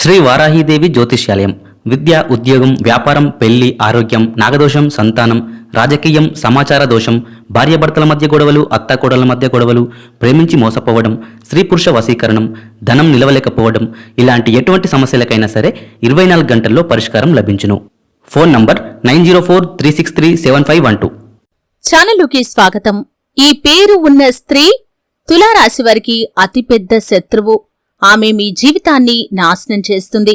శ్రీ వారాహీదేవి జ్యోతిష్యాలయం విద్య, ఉద్యోగం, వ్యాపారం, పెళ్లి, ఆరోగ్యం, నాగదోషం, సంతానం, రాజకీయం, సమాచార దోషం, భార్యాభర్తల మధ్య గొడవలు, అత్తాకోడళ్ల మధ్య గొడవలు, ప్రేమించి మోసపోవడం, స్త్రీ పురుష వశీకరణం, ధనం నిలవలేకపోవడం, ఇలాంటి ఎటువంటి సమస్యలకైనా సరే 24 గంటల్లో పరిష్కారం లభించును. Phone number 9043637512. ఛానలుకి స్వాగతం. ఈ పేరు ఉన్న స్త్రీ తులారాశి వారికి అతిపెద్ద శత్రువు. ఆమె మీ జీవితాన్ని నాశనం చేస్తుంది.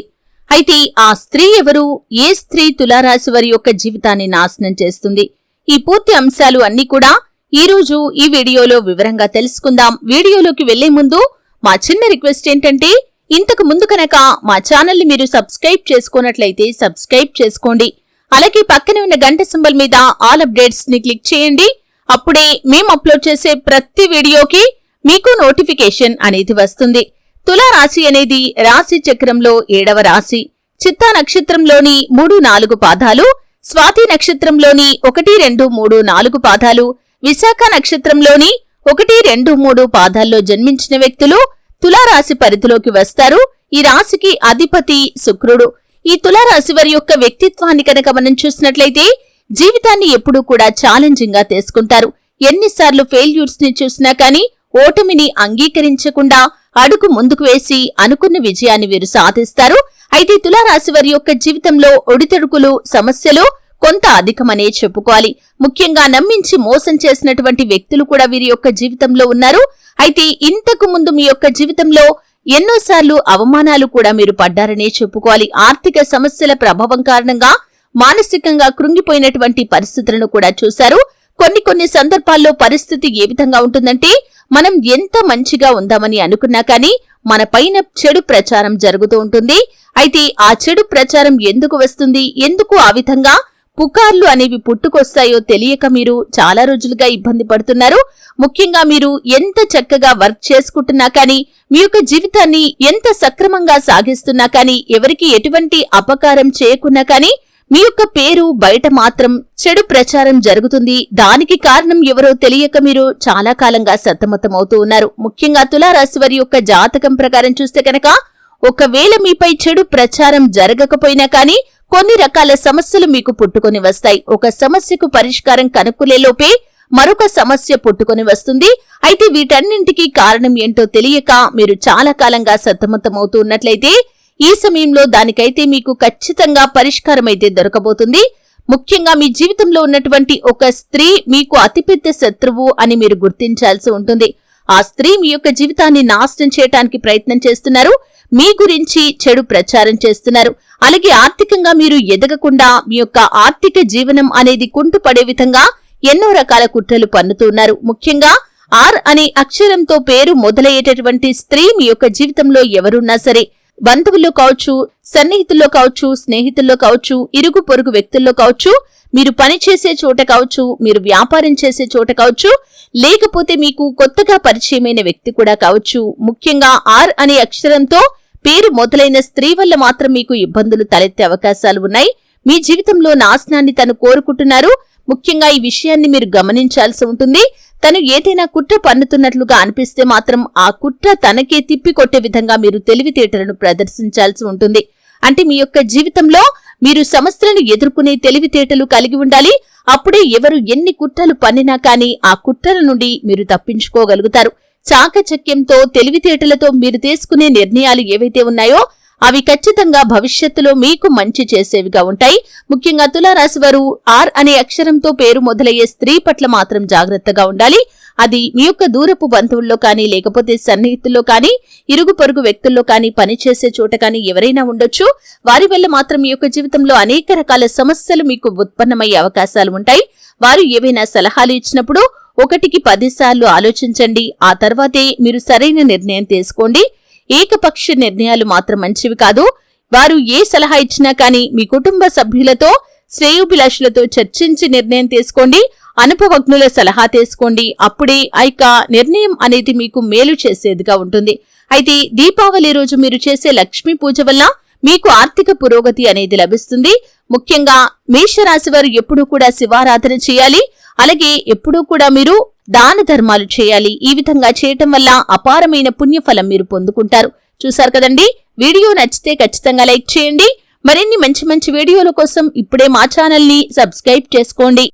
అయితే ఆ స్త్రీ ఎవరు? ఏ స్త్రీ తులారాశి వారి యొక్క జీవితాన్ని నాశనం చేస్తుంది? ఈ పూర్తి అంశాలు అన్నీ కూడా ఈరోజు ఈ వీడియోలో వివరంగా తెలుసుకుందాం. వీడియోలోకి వెళ్లే ముందు మా చిన్న రిక్వెస్ట్ ఏంటంటే, ఇంతకు ముందు కనుక మా ఛానల్ని మీరు సబ్స్క్రైబ్ చేసుకున్నట్లయితే సబ్స్క్రైబ్ చేసుకోండి. అలాగే పక్కనే ఉన్న గంట సింబల్ మీద ఆల్ అప్డేట్స్ ని క్లిక్ చేయండి. అప్పుడే మేము అప్లోడ్ చేసే ప్రతి వీడియోకి మీకు నోటిఫికేషన్ అనేది వస్తుంది. తులారాశి అనేది రాశి చక్రంలో 7వ రాశి. చిత్తా నక్షత్రంలోని 3-4 పాదాలు, స్వాతి నక్షత్రంలోని 1, 2, 3, 4 పాదాలు, విశాఖ నక్షత్రంలోని 1, 2, 3 పాదాల్లో జన్మించిన వ్యక్తులు తులారాశి పరిధిలోకి వస్తారు. ఈ రాశికి అధిపతి శుక్రుడు. ఈ తులారాశి వారి యొక్క వ్యక్తిత్వాన్ని కనుక మనం చూసినట్లయితే జీవితాన్ని ఎప్పుడూ కూడా ఛాలెంజింగ్ గా తీసుకుంటారు. ఎన్నిసార్లు ఫెయిల్యూర్స్ ని చూసినా కానీ ఓటమిని అంగీకరించకుండా అడుగు ముందుకు వేసి అనుకున్న విజయాన్ని వీరు సాధిస్తారు. అయితే తులారాశి వారి యొక్క జీవితంలో ఒడితడుకులు, సమస్యలు కొంత అధికమనే చెప్పుకోవాలి. ముఖ్యంగా నమ్మించి మోసం చేసినటువంటి వ్యక్తులు కూడా వీరి యొక్క జీవితంలో ఉన్నారు. అయితే ఇంతకు ముందు మీ యొక్క జీవితంలో ఎన్నోసార్లు అవమానాలు కూడా మీరు పడ్డారనే చెప్పుకోవాలి. ఆర్థిక సమస్యల ప్రభావం కారణంగా మానసికంగా కృంగిపోయినటువంటి పరిస్థితులను కూడా చూశారు. కొన్ని సందర్భాల్లో పరిస్థితి ఏ విధంగా ఉంటుందంటే, మనం ఎంత మంచిగా ఉందామని అనుకున్నా కానీ మన పైన చెడు ప్రచారం జరుగుతూ ఉంటుంది. అయితే ఆ చెడు ప్రచారం ఎందుకు వస్తుంది, ఎందుకు ఆ విధంగా పుకార్లు అనేవి పుట్టుకొస్తాయో తెలియక మీరు చాలా రోజులుగా ఇబ్బంది పడుతున్నారు. ముఖ్యంగా మీరు ఎంత చక్కగా వర్క్ చేసుకుంటున్నా కానీ, మీ యొక్క జీవితాన్ని ఎంత సక్రమంగా సాగిస్తున్నా కానీ, ఎవరికి ఎటువంటి అపకారం చేయకున్నా కానీ మీ యొక్క పేరు బయట మాత్రం చెడు ప్రచారం జరుగుతుంది. దానికి కారణం ఎవరో తెలియక మీరు చాలా కాలంగా సతమతమవుతూ ఉన్నారు. ముఖ్యంగా తులారాశి వారి యొక్క జాతకం ప్రకారం చూస్తే కనుక, ఒకవేళ మీపై చెడు ప్రచారం జరగకపోయినా కానీ కొన్ని రకాల సమస్యలు మీకు పుట్టుకొని వస్తాయి. ఒక సమస్యకు పరిష్కారం కనుక్కునేలోపే మరొక సమస్య పుట్టుకొని వస్తుంది. అయితే వీటన్నింటికీ కారణం ఏంటో తెలియక మీరు చాలా కాలంగా సతమతమవుతూ ఉన్నట్లయితే ఈ సమయంలో దానికైతే మీకు ఖచ్చితంగా పరిష్కారం అయితే దొరకబోతుంది. ముఖ్యంగా మీ జీవితంలో ఉన్నటువంటి ఒక స్త్రీ మీకు అతిపెద్ద శత్రువు అని మీరు గుర్తించాల్సి ఉంటుంది. ఆ స్త్రీ మీ యొక్క జీవితాన్ని నాశనం చేయడానికి ప్రయత్నం చేస్తున్నారు. మీ గురించి చెడు ప్రచారం చేస్తున్నారు. అలాగే ఆర్థికంగా మీరు ఎదగకుండా మీ యొక్క ఆర్థిక జీవనం అనేది కుంటుపడే విధంగా ఎన్నో రకాల కుట్రలు పన్నుతున్నారు. ముఖ్యంగా ఆర్ అనే అక్షరంతో పేరు మొదలయ్యేటటువంటి స్త్రీ మీ యొక్క జీవితంలో ఎవరున్నా సరే, బంధువుల్లో కావచ్చు, సన్నిహితుల్లో కావచ్చు, స్నేహితుల్లో కావచ్చు, ఇరుగు పొరుగు వ్యక్తుల్లో కావచ్చు, మీరు పనిచేసే చోట కావచ్చు, మీరు వ్యాపారం చేసే చోట కావచ్చు, లేకపోతే మీకు కొత్తగా పరిచయమైన వ్యక్తి కూడా కావచ్చు, ముఖ్యంగా ఆర్ అనే అక్షరంతో పేరు మొదలైన స్త్రీ వల్ల మాత్రం మీకు ఇబ్బందులు తలెత్తే అవకాశాలు ఉన్నాయి. మీ జీవితంలో నాశనాన్ని తను కోరుకుంటున్నారు. ముఖ్యంగా ఈ విషయాన్ని మీరు గమనించాల్సి ఉంటుంది. తను ఏదైనా కుట్ర పన్నుతున్నట్లుగా అనిపిస్తే మాత్రం ఆ కుట్ర తనకే తిప్పికొట్టే విధంగా మీరు తెలివితేటలను ప్రదర్శించాల్సి ఉంటుంది. అంటే మీ యొక్క జీవితంలో మీరు సమస్యలను ఎదుర్కొనే తెలివితేటలు కలిగి ఉండాలి. అప్పుడే ఎవరు ఎన్ని కుట్రలు పన్నినా కానీ ఆ కుట్రల నుండి మీరు తప్పించుకోగలుగుతారు. చాకచక్యంతో, తెలివితేటలతో మీరు తీసుకునే నిర్ణయాలు ఏవైతే ఉన్నాయో అవి ఖచ్చితంగా భవిష్యత్తులో మీకు మంచి చేసేవిగా ఉంటాయి. ముఖ్యంగా తులారాశి వారు ఆర్ అనే అక్షరంతో పేరు మొదలయ్యే స్త్రీ పట్ల మాత్రం జాగ్రత్తగా ఉండాలి. అది మీ యొక్క దూరపు బంధువుల్లో కానీ, లేకపోతే సన్నిహితుల్లో కానీ, ఇరుగు పొరుగు వ్యక్తుల్లో కానీ, పనిచేసే చోట కానీ ఎవరైనా ఉండొచ్చు. వారి వల్ల మాత్రం మీ యొక్క జీవితంలో అనేక రకాల సమస్యలు మీకు ఉత్పన్నమయ్యే అవకాశాలు ఉంటాయి. వారు ఏవైనా సలహాలు ఇచ్చినప్పుడు 1కి 10 సార్లు ఆలోచించండి. ఆ తర్వాతే మీరు సరైన నిర్ణయం తీసుకోండి. ఏకపక్ష నిర్ణయాలు మాత్రం మంచివి కాదు. వారు ఏ సలహా ఇచ్చినా కానీ మీ కుటుంబ సభ్యులతో, శ్రేయోభిలాషులతో చర్చించి నిర్ణయం తీసుకోండి. అనుభవజ్ఞుల సలహా తీసుకోండి. అప్పుడే ఆ యొక్క నిర్ణయం అనేది మీకు మేలు చేసేదిగా ఉంటుంది. అయితే దీపావళి రోజు మీరు చేసే లక్ష్మీ పూజ వల్ల మీకు ఆర్థిక పురోగతి అనేది లభిస్తుంది. ముఖ్యంగా మేషరాశి వారు ఎప్పుడూ కూడా శివారాధన చేయాలి. అలాగే ఎప్పుడూ కూడా మీరు దాన ధర్మాలు చేయాలి. ఈ విధంగా చేయటం వల్ల అపారమైన పుణ్యఫలం మీరు పొందుకుంటారు. చూశారు కదండి, వీడియో నచ్చితే ఖచ్చితంగా లైక్ చేయండి. మరిన్ని మంచి మంచి వీడియోల కోసం ఇప్పుడే మా ఛానల్ని సబ్స్క్రైబ్ చేసుకోండి.